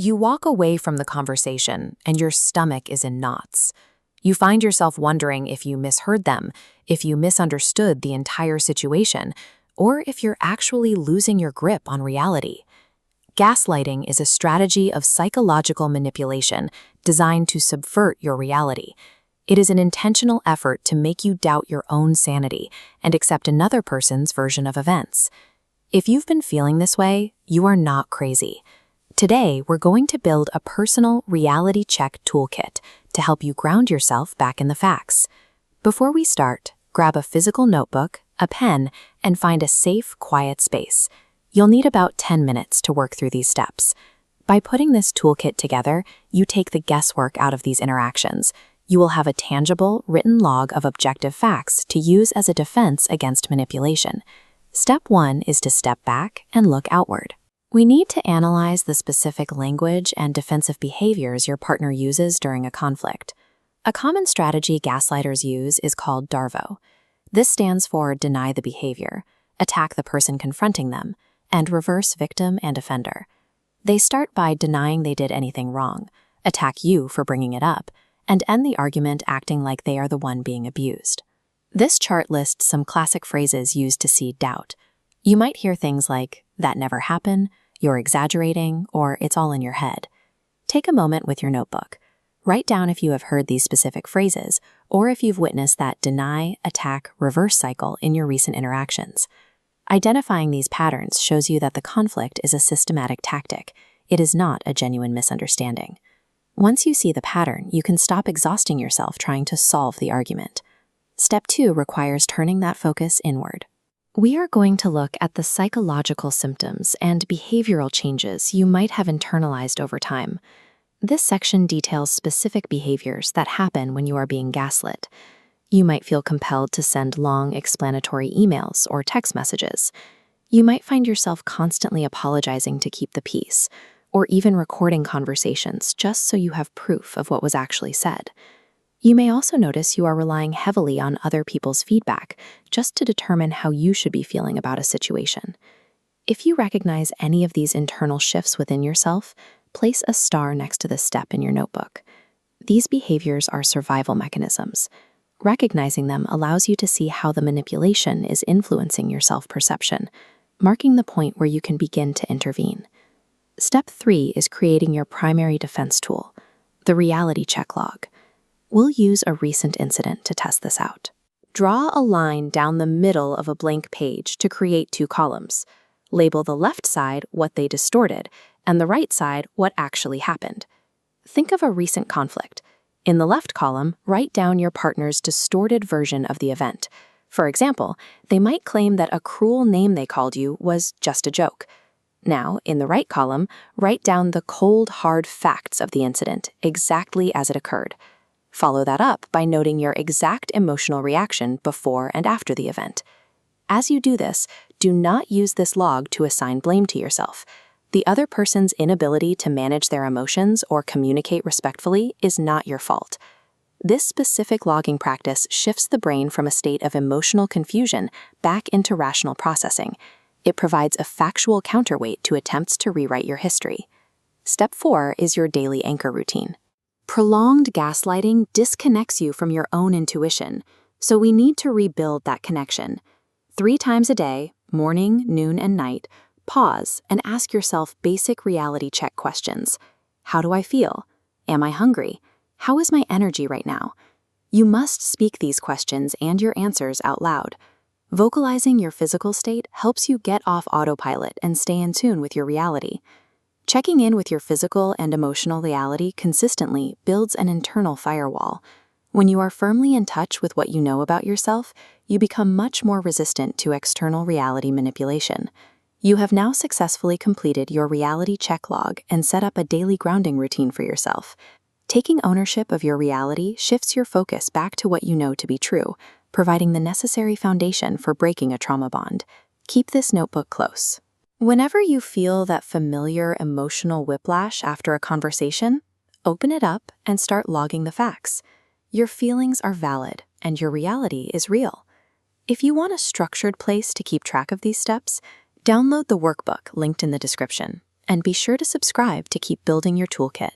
You walk away from the conversation and your stomach is in knots. You find yourself wondering if you misheard them, if you misunderstood the entire situation, or if you're actually losing your grip on reality. Gaslighting is a strategy of psychological manipulation designed to subvert your reality. It is an intentional effort to make you doubt your own sanity and accept another person's version of events. If you've been feeling this way, you are not crazy. Today, we're going to build a personal reality check toolkit to help you ground yourself back in the facts. Before we start, grab a physical notebook, a pen, and find a safe, quiet space. You'll need about 10 minutes to work through these steps. By putting this toolkit together, you take the guesswork out of these interactions. You will have a tangible, written log of objective facts to use as a defense against manipulation. Step 1 is to step back and look outward. We need to analyze the specific language and defensive behaviors your partner uses during a conflict. A common strategy gaslighters use is called DARVO. This stands for deny the behavior, attack the person confronting them, and reverse victim and offender. They start by denying they did anything wrong, attack you for bringing it up, and end the argument acting like they are the one being abused. This chart lists some classic phrases used to seed doubt. You might hear things like, "that never happened," "you're exaggerating," or "it's all in your head." Take a moment with your notebook. Write down if you have heard these specific phrases, or if you've witnessed that deny, attack, reverse cycle in your recent interactions. Identifying these patterns shows you that the conflict is a systematic tactic. It is not a genuine misunderstanding. Once you see the pattern, you can stop exhausting yourself trying to solve the argument. Step 2 requires turning that focus inward. We are going to look at the psychological symptoms and behavioral changes you might have internalized over time. This section details specific behaviors that happen when you are being gaslit. You might feel compelled to send long, explanatory emails or text messages. You might find yourself constantly apologizing to keep the peace, or even recording conversations just so you have proof of what was actually said. You may also notice you are relying heavily on other people's feedback just to determine how you should be feeling about a situation. If you recognize any of these internal shifts within yourself, place a star next to the step in your notebook. These behaviors are survival mechanisms. Recognizing them allows you to see how the manipulation is influencing your self-perception, marking the point where you can begin to intervene. Step 3 is creating your primary defense tool, the reality check log. We'll use a recent incident to test this out. Draw a line down the middle of a blank page to create 2 columns. Label the left side what they distorted and the right side what actually happened. Think of a recent conflict. In the left column, write down your partner's distorted version of the event. For example, they might claim that a cruel name they called you was just a joke. Now, in the right column, write down the cold, hard facts of the incident, exactly as it occurred. Follow that up by noting your exact emotional reaction before and after the event. As you do this, do not use this log to assign blame to yourself. The other person's inability to manage their emotions or communicate respectfully is not your fault. This specific logging practice shifts the brain from a state of emotional confusion back into rational processing. It provides a factual counterweight to attempts to rewrite your history. Step 4 is your daily anchor routine. Prolonged gaslighting disconnects you from your own intuition, so we need to rebuild that connection. 3 times a day, morning, noon, and night, pause and ask yourself basic reality check questions. How do I feel? Am I hungry? How is my energy right now? You must speak these questions and your answers out loud. Vocalizing your physical state helps you get off autopilot and stay in tune with your reality. Checking in with your physical and emotional reality consistently builds an internal firewall. When you are firmly in touch with what you know about yourself, you become much more resistant to external reality manipulation. You have now successfully completed your reality check log and set up a daily grounding routine for yourself. Taking ownership of your reality shifts your focus back to what you know to be true, providing the necessary foundation for breaking a trauma bond. Keep this notebook close. Whenever you feel that familiar emotional whiplash after a conversation, open it up and start logging the facts. Your feelings are valid and your reality is real. If you want a structured place to keep track of these steps, download the workbook linked in the description. And be sure to subscribe to keep building your toolkit.